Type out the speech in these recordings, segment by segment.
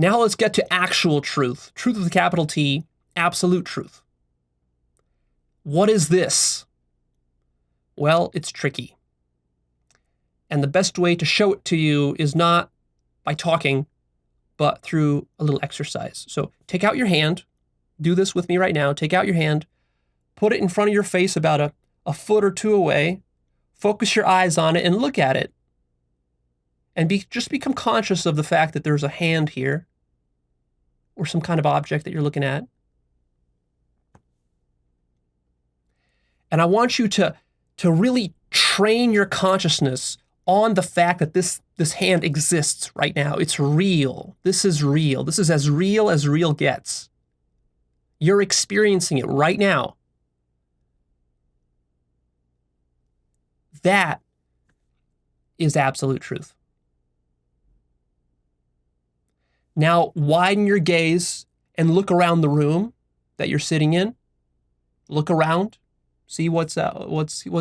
Now let's get to actual truth. Truth with a capital T, absolute truth. What is this? Well, it's tricky. And the best way to show it to you is not by talking, but through a little exercise. So take out your hand. Do this with me right now. Take out your hand. Put it in front of your face about a foot or two away. Focus your eyes on it and look at it. And just become conscious of the fact that there's a hand here or some kind of object that you're looking at. And I want you to really train your consciousness on the fact that this hand exists right now. It's real. This is real. This is as real gets. You're experiencing it right now. That is absolute truth. Now, widen your gaze and look around the room that you're sitting in. Look around. See what's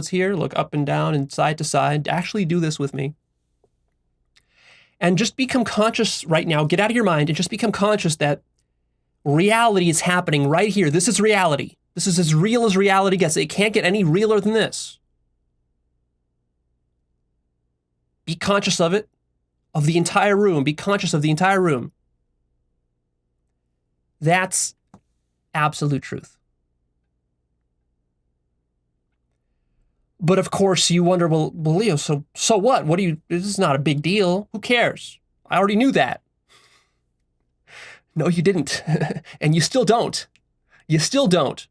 here. Look up and down and side to side. Actually do this with me. And just become conscious right now. Get out of your mind and just become conscious that reality is happening right here. This is reality. This is as real as reality gets. It can't get any realer than this. Be conscious of it, of the entire room. Be conscious of the entire room. That's absolute truth. But of course you wonder, well, Leo, so what? This is not a big deal. Who cares? I already knew that. No, you didn't. And you still don't. You still don't.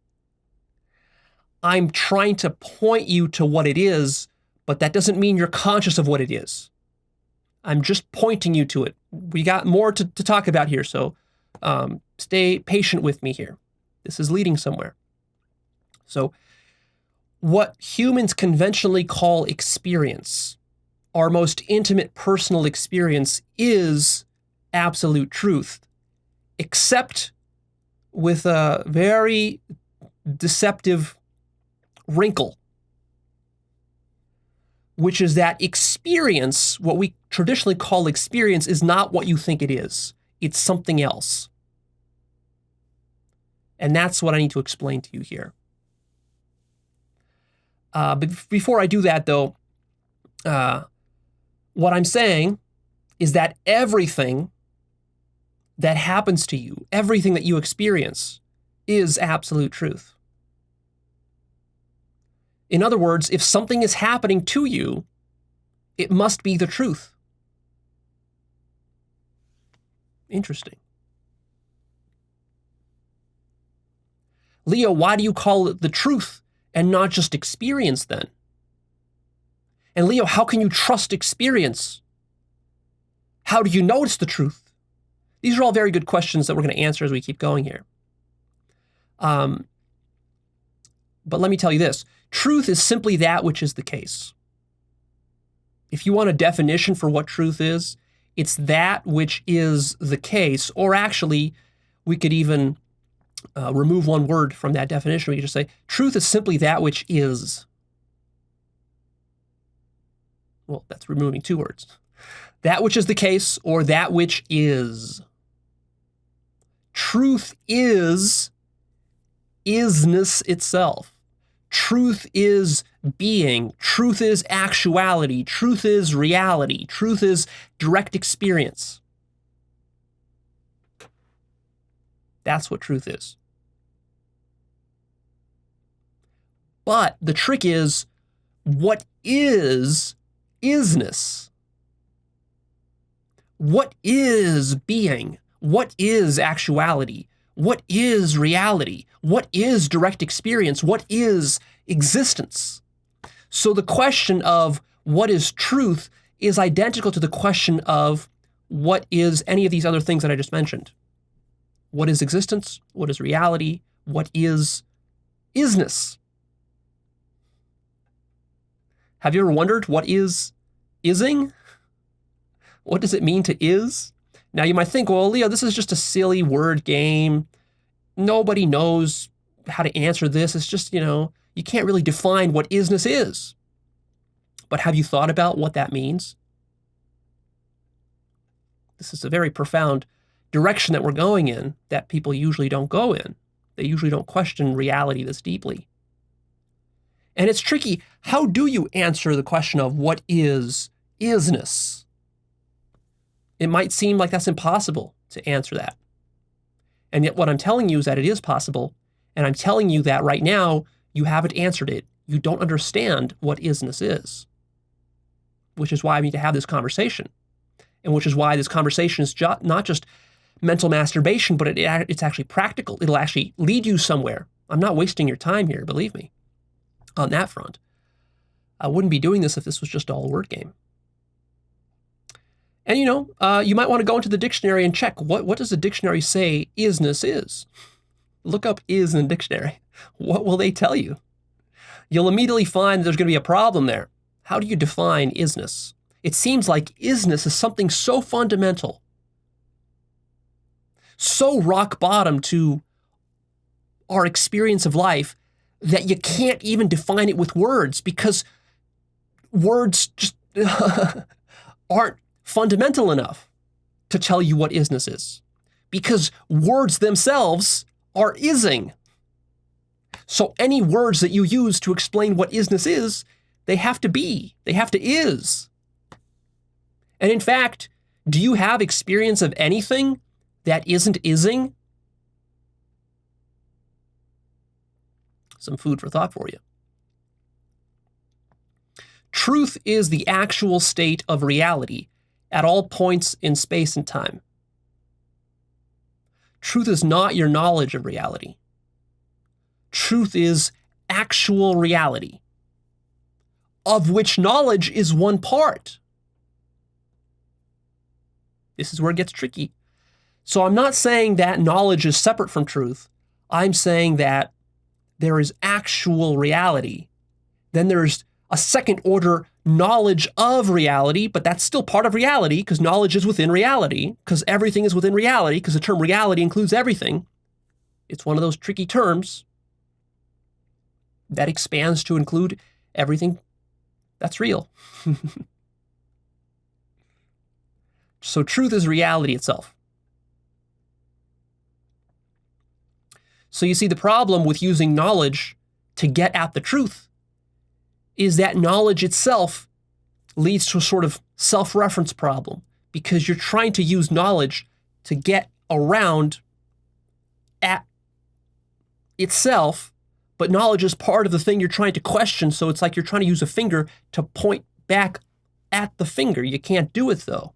I'm trying to point you to what it is, but that doesn't mean you're conscious of what it is. I'm just pointing you to it. We got more to talk about here, so stay patient with me here. This is leading somewhere. So, what humans conventionally call experience, our most intimate personal experience, is absolute truth, except with a very deceptive wrinkle, which is that experience, what we traditionally call experience, is not what you think it is. It's something else. And that's what I need to explain to you here. But before I do that, though, what I'm saying is that everything that happens to you, everything that you experience, is absolute truth. In other words, if something is happening to you, it must be the truth. Interesting. Leo, why do you call it the truth and not just experience then? And Leo, how can you trust experience? How do you know it's the truth? These are all very good questions that we're going to answer as we keep going here. But let me tell you this. Truth is simply that which is the case. If you want a definition for what truth is, it's that which is the case. Or actually, we could even remove one word from that definition. We could just say, truth is simply that which is. Well, that's removing two words. That which is the case, or that which is. Truth is isness itself. Truth is being. Truth is actuality. Truth is reality. Truth is direct experience. That's what truth is. But the trick is, what is isness? What is being? What is actuality? What is reality? What is direct experience? What is existence? So the question of what is truth is identical to the question of what is any of these other things that I just mentioned. What is existence? What is reality? What is isness? Have you ever wondered what is ising? What does it mean to is? Now you might think, well, Leo, this is just a silly word game. Nobody knows how to answer this. It's just, you can't really define what isness is. But have you thought about what that means? This is a very profound direction that we're going in that people usually don't go in. They usually don't question reality this deeply. And it's tricky. How do you answer the question of what is isness? It might seem like that's impossible to answer that. And yet what I'm telling you is that it is possible. And I'm telling you that right now, you haven't answered it. You don't understand what isness is, which is why I need to have this conversation. And which is why this conversation is not just mental masturbation, but it's actually practical. It'll actually lead you somewhere. I'm not wasting your time here, believe me, on that front. I wouldn't be doing this if this was just all a word game. And you might want to go into the dictionary and check what does the dictionary say isness is. Look up is in the dictionary. What will they tell you? You'll immediately find there's going to be a problem there. How do you define isness? It seems like isness is something so fundamental, so rock bottom to our experience of life that you can't even define it with words because words just aren't fundamental enough to tell you what isness is, because words themselves are ising. So any words that you use to explain what isness is, they have to is. And in fact, do you have experience of anything that isn't ising? Some food for thought for you. Truth is the actual state of reality at all points in space and time. Truth is not your knowledge of reality. Truth is actual reality, of which knowledge is one part. This is where it gets tricky. So I'm not saying that knowledge is separate from truth. I'm saying that there is actual reality. Then there's a second order knowledge of reality, but that's still part of reality because knowledge is within reality, because everything is within reality, because the term reality includes everything. It's one of those tricky terms that expands to include everything that's real. So truth is reality itself. So you see, the problem with using knowledge to get at the truth is that knowledge itself leads to a sort of self-reference problem, because you're trying to use knowledge to get around at itself, but knowledge is part of the thing you're trying to question, so it's like you're trying to use a finger to point back at the finger. You can't do it, though.